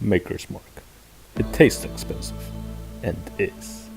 Maker's Mark. It tastes expensive, and is.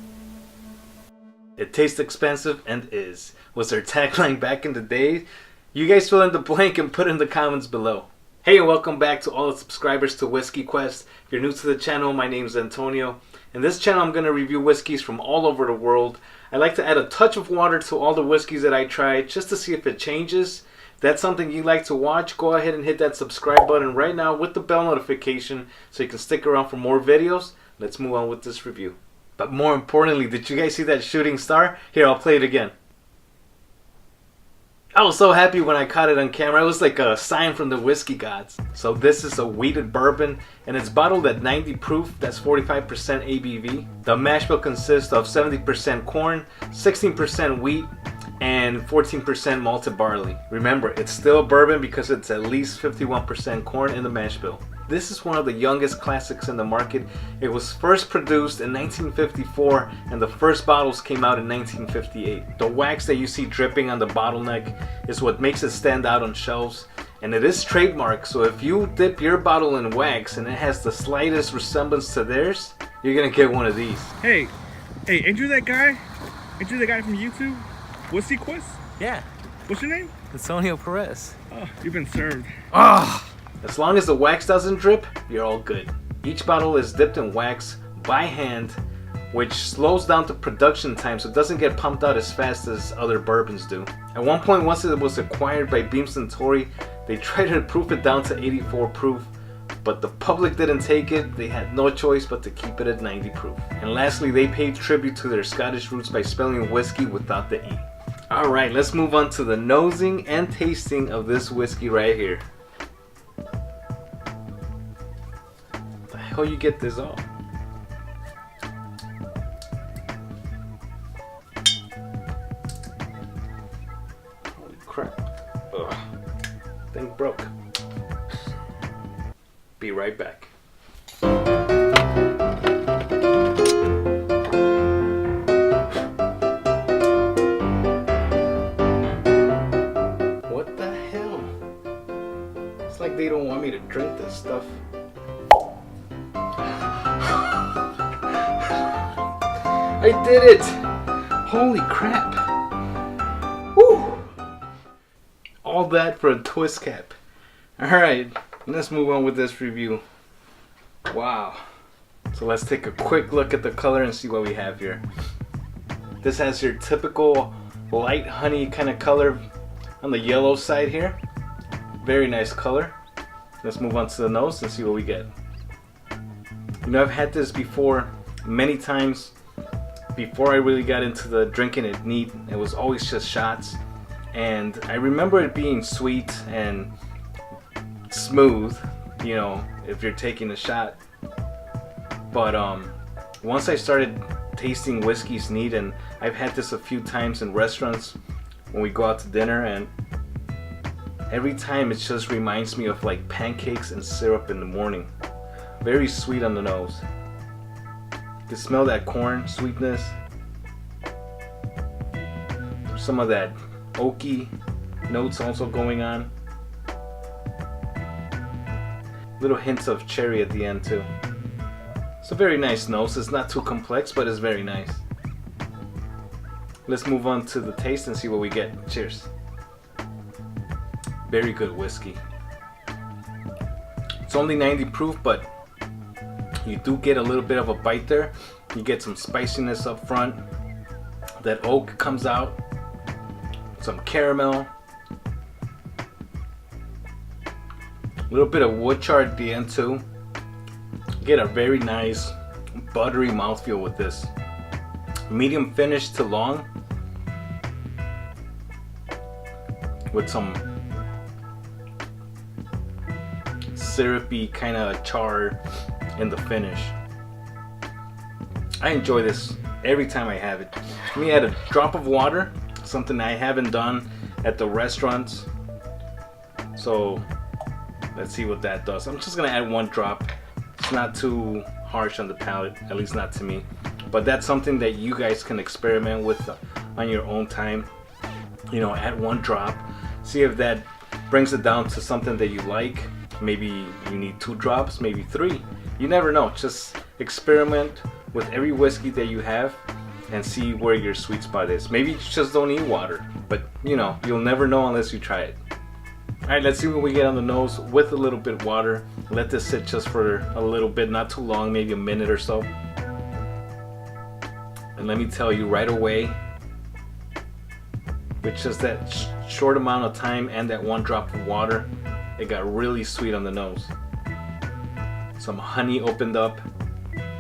It tastes expensive and is. Was their tagline back in the day? You guys fill in the blank and put in the comments below. Hey, and welcome back to all the subscribers to Whiskey Quest. If you're new to the channel, my name is Antonio. In this channel, I'm going to review whiskeys from all over the world. I like to add a touch of water to all the whiskeys that I try just to see if it changes. If that's something you like to watch, go ahead and hit that subscribe button right now with the bell notification so you can stick around for more videos. Let's move on with this review. But more importantly, did you guys see that shooting star? Here, I'll play it again. I was so happy when I caught it on camera. It was like a sign from the whiskey gods. So this is a wheated bourbon, and it's bottled at 90 proof. That's 45% ABV. The mash bill consists of 70% corn, 16% wheat, and 14% malted barley. Remember, it's still a bourbon because it's at least 51% corn in the mash bill. This is one of the youngest classics in the market. It was first produced in 1954 and the first bottles came out in 1958. The wax that you see dripping on the bottleneck is what makes it stand out on shelves, and it is trademarked, so if you dip your bottle in wax and it has the slightest resemblance to theirs, you're gonna get one of these. Hey, ain't you that guy? Ain't you the guy from YouTube? Whiskey Quest? Yeah, What's your name? Antonio Perez. Oh, you've been served. As long as the wax doesn't drip, you're all good. Each bottle is dipped in wax by hand, which slows down the production time so it doesn't get pumped out as fast as other bourbons do. At one point, once it was acquired by Beam Suntory, they tried to proof it down to 84 proof, but the public didn't take it. They had no choice but to keep it at 90 proof. And lastly, they paid tribute to their Scottish roots by spelling whiskey without the E. Alright, let's move on to the nosing and tasting of this whiskey right here. How you get this off? Holy crap. Ugh. Thing broke. Be right back. What the hell? It's like they don't want me to drink this stuff. I did it! Holy crap! Woo! All that for a twist cap. Alright, let's move on with this review. Wow. So let's take a quick look at the color and see what we have here. This has your typical light honey kind of color on the yellow side here. Very nice color. Let's move on to the nose and see what we get. You know, I've had this before many times. Before I really got into the drinking it neat, it was always just shots, and I remember it being sweet and smooth, you know, if you're taking a shot. But once I started tasting whiskeys neat, and I've had this a few times in restaurants when we go out to dinner, and every time it just reminds me of like pancakes and syrup in the morning. Very sweet on the nose. You can smell that corn sweetness. Some of that oaky notes also going on. Little hints of cherry at the end too. It's a very nice nose. It's not too complex, but it's very nice. Let's move on to the taste and see what we get. Cheers. Very good whiskey. It's only 90 proof, but you do get a little bit of a bite there. You get some spiciness up front. That oak comes out. Some caramel. A little bit of wood char at the end too. You get a very nice buttery mouthfeel with this. Medium finish to long. With some syrupy kind of char in the finish. I enjoy this every time I have it. Let me add a drop of water, something I haven't done at the restaurants. So let's see what that does. I'm just gonna add one drop. It's not too harsh on the palate, at least not to me. But that's something that you guys can experiment with on your own time. You know, add one drop. See if that brings it down to something that you like. Maybe you need 2 drops, maybe 3. You never know. Just experiment with every whiskey that you have and see where your sweet spot is. Maybe you just don't need water, but you know, you'll never know unless you try it. Alright, let's see what we get on the nose with a little bit of water. Let this sit just for a little bit, not too long, maybe a minute or so. And let me tell you right away, with just that short amount of time and that 1 drop of water, it got really sweet on the nose. Some honey opened up.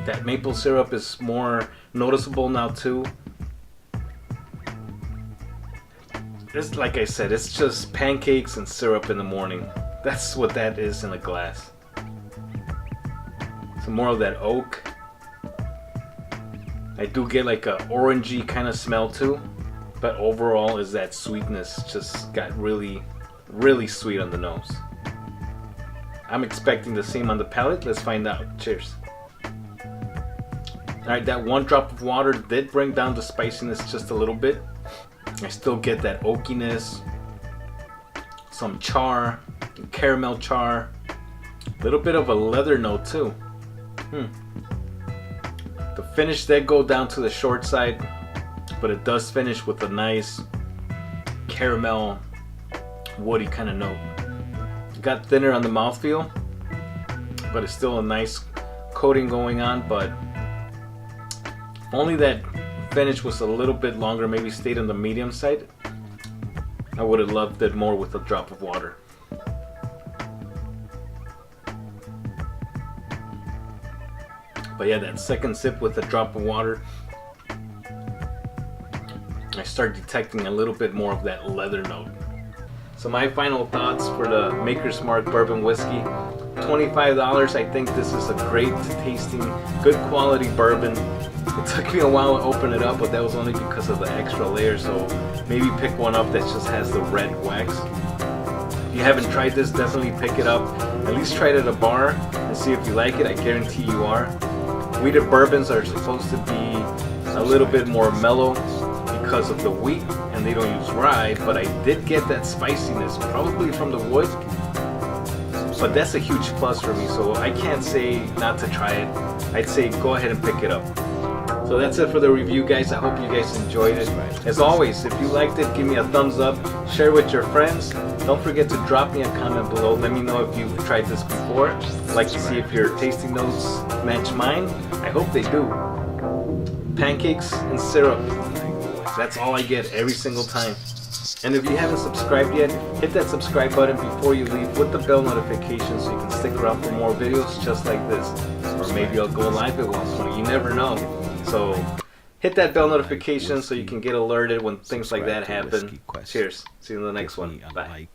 That maple syrup is more noticeable now too. It's like I said, it's just pancakes and syrup in the morning. That's what that is in a glass. Some more of that oak. I do get like a orangey kind of smell too, but overall is that sweetness just got really, really sweet on the nose. I'm expecting the same on the palate. Let's find out. Cheers. Alright, that 1 drop of water did bring down the spiciness just a little bit. I still get that oakiness, some char, caramel char, a little bit of a leather note too. The finish did go down to the short side, but it does finish with a nice caramel, woody kind of note. It got thinner on the mouthfeel, but it's still a nice coating going on. But if only that finish was a little bit longer, maybe stayed on the medium side, I would have loved it more with a drop of water. But yeah, that second sip with a drop of water, I start detecting a little bit more of that leather note. So my final thoughts for the Maker's Mark Bourbon Whiskey. $25, I think this is a great tasting, good quality bourbon. It took me a while to open it up, but that was only because of the extra layer, so maybe pick one up that just has the red wax. If you haven't tried this, definitely pick it up. At least try it at a bar and see if you like it. I guarantee you are. Wheated bourbons are supposed to be a little bit more mellow because of the wheat, and they don't use rye, but I did get that spiciness, probably from the wood. But that's a huge plus for me, so I can't say not to try it. I'd say go ahead and pick it up. So that's it for the review, guys. I hope you guys enjoyed it. As always, if you liked it, give me a thumbs up, share with your friends. Don't forget to drop me a comment below. Let me know if you've tried this before. I'd like to see if your tasting notes match mine. I hope they do. Pancakes and syrup. That's all I get every single time. And if you haven't subscribed yet, hit that subscribe button before you leave with the bell notification so you can stick around for more videos just like this. Or maybe I'll go live at one point, you never know. So hit that bell notification so you can get alerted when things like that happen. Cheers. See you in the next one. Bye.